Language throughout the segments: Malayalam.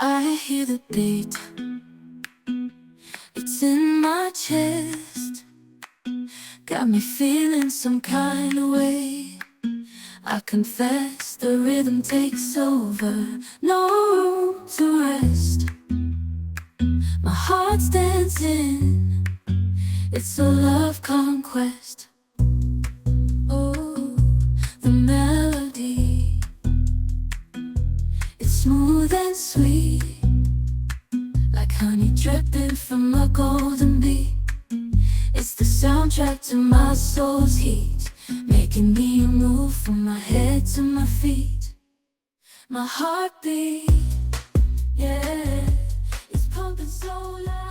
I hear the beat, it's in my chest. Got me feeling some kind of way. I confess the rhythm takes over, no room to rest. My heart's dancing, it's a love conquest. Oh, the melody, it's smooth and sweet, like honey dripping from a golden bee. It's the soundtrack to my soul's heat, making me move from my head to my feet. My heartbeat, yeah, it's pumping so loud.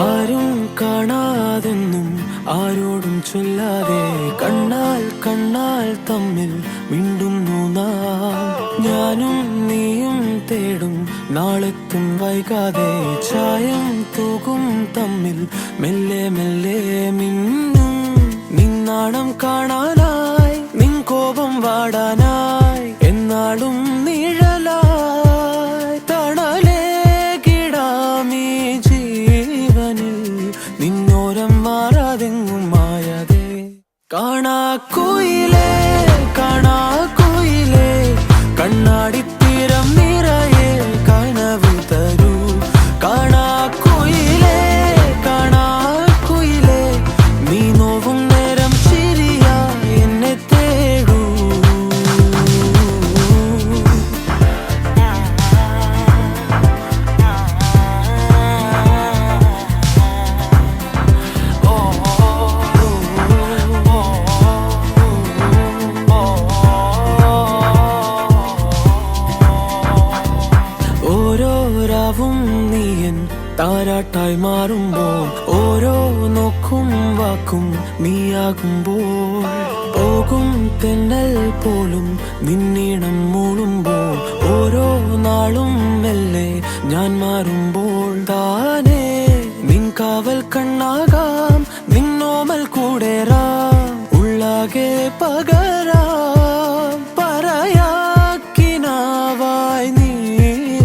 ആരും കാണാതെന്നും ആരോടും ചൊല്ലാതെ കണ്ണാൽ കണ്ണാൽ തമ്മിൽ മിണ്ടുന്നു നാം. ഞാനും നീയും തേടും നാളെത്തും വൈകാതെ ചായം തൂകും തമ്മിൽ മെല്ലെ മെല്ലെ മിന്നും. നിന്നാണം കാണാനായി നിൻ കോപം വാടാനായി എന്നാളും നിഴലായി തണലേ കിടാമീ ജീവനിൽ നിന്നോരം മാറാതെങ്ങും മായാതെ. കാണാക്കുയിലേ കാണാക്കുയിലേ കണ്ണാടിത്തീരം നിറയെ കനവ് തരൂ. കാണാക്കുയിലേ കാണാക്കുയിലേ നീ നോവും നേരം ചിരിയായി എന്നെ തേടൂ. ഓരോ രാവും നീയൻ താരാട്ടായി മാറുമ്പോൾ, ഓരോ നോക്കും വാക്കും നീയാകുമ്പോൾ, പോകും തെന്നൽ പോലും നിന്നീണം മൂളുമ്പോൾ, ഓരോ നാളും മെല്ലെ ഞാൻ മാറുമ്പോൾ താനേ നിൻ കാവൽ കണ്ണാകാം, നിന്നോമൽ കൂടേറാം, ഉള്ളാകെ പകരാം പറയാക്കിനാവായി നീ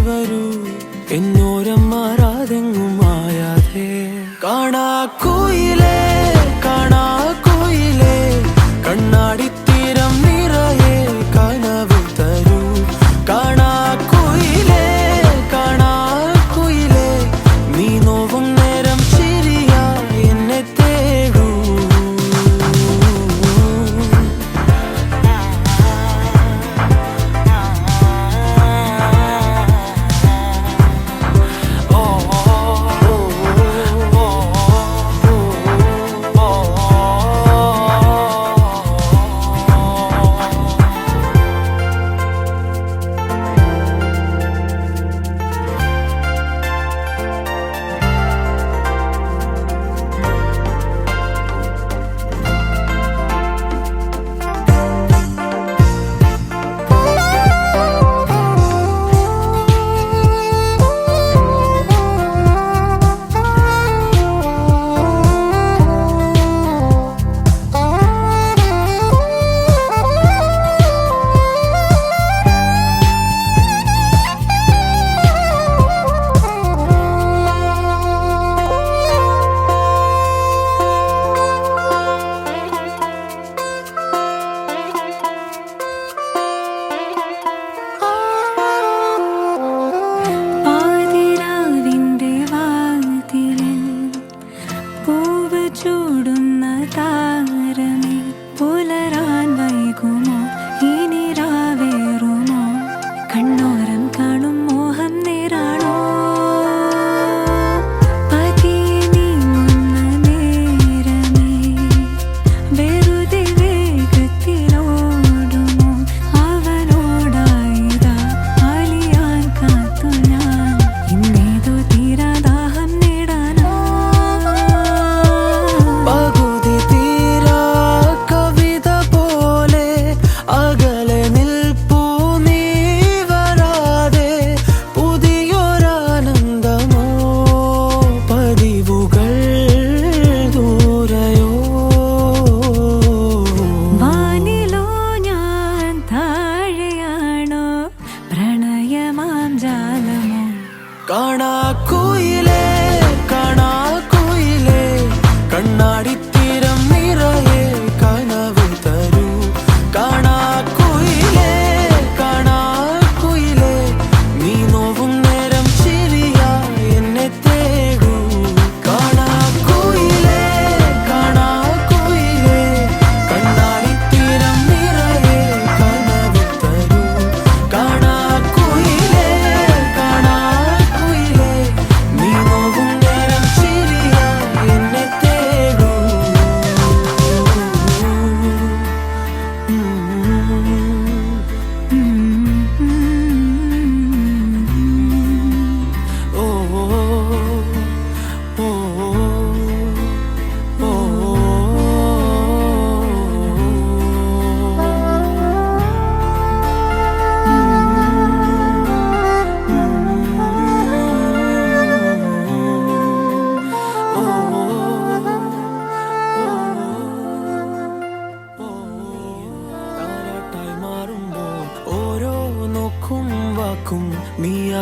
വരൂ എന്നോരം മാറാതെങ്ങും മായാതെ. കാണാക്കുയിലേ കാണാക്കുയിലേ കണ്ണാടിത്തീരം നിറയെ കനവ് തരൂ. കാണാക്കുയിലേ കാണാക്കുയിലേ നീ നോവും നേരം ചിരിയായി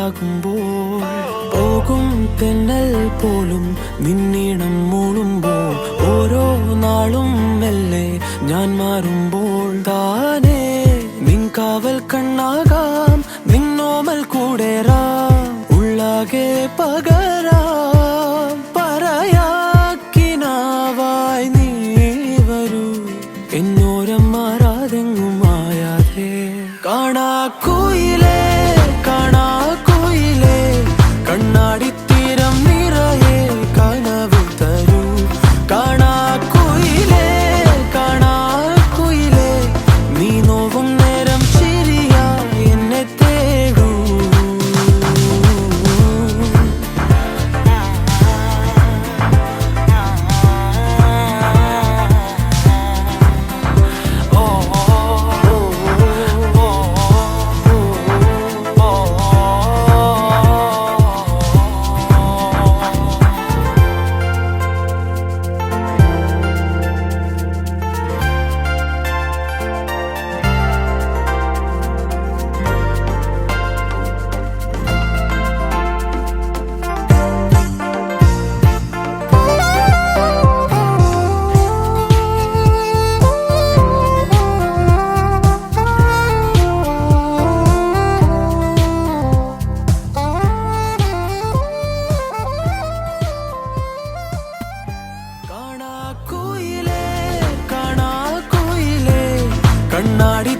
നീയാകുമ്പോൾ പോകും തെന്നൽ പോലും നിന്നീണം മൂളുമ്പോൾ ഓരോ നാളും മെല്ലെ ഞാൻ മാറുമ്പോൾ താനേ നിൻ കാവൽ കണ്ണാകാം നിന്നോമൽ കൂടേറാം ഉള്ളാകെ പകരാം പറയാക്കിനാവായി നീ വരൂ എന്നോരം മാറാതെങ്ങും മായാതെ കാണാക്കുയിലേ കാണാക്കുയിലേ കണ്ണാടിത്തീരം നിറയെ കനവ് തരൂ കാണാക്കുയിലേ കാണാക്കുയിലേ നീ നോവും നേരം ചിരിയായി എന്നെ തേടൂ കാണാക്കുയിലേ കാണാക്കുയിലേ കണ്ണാടി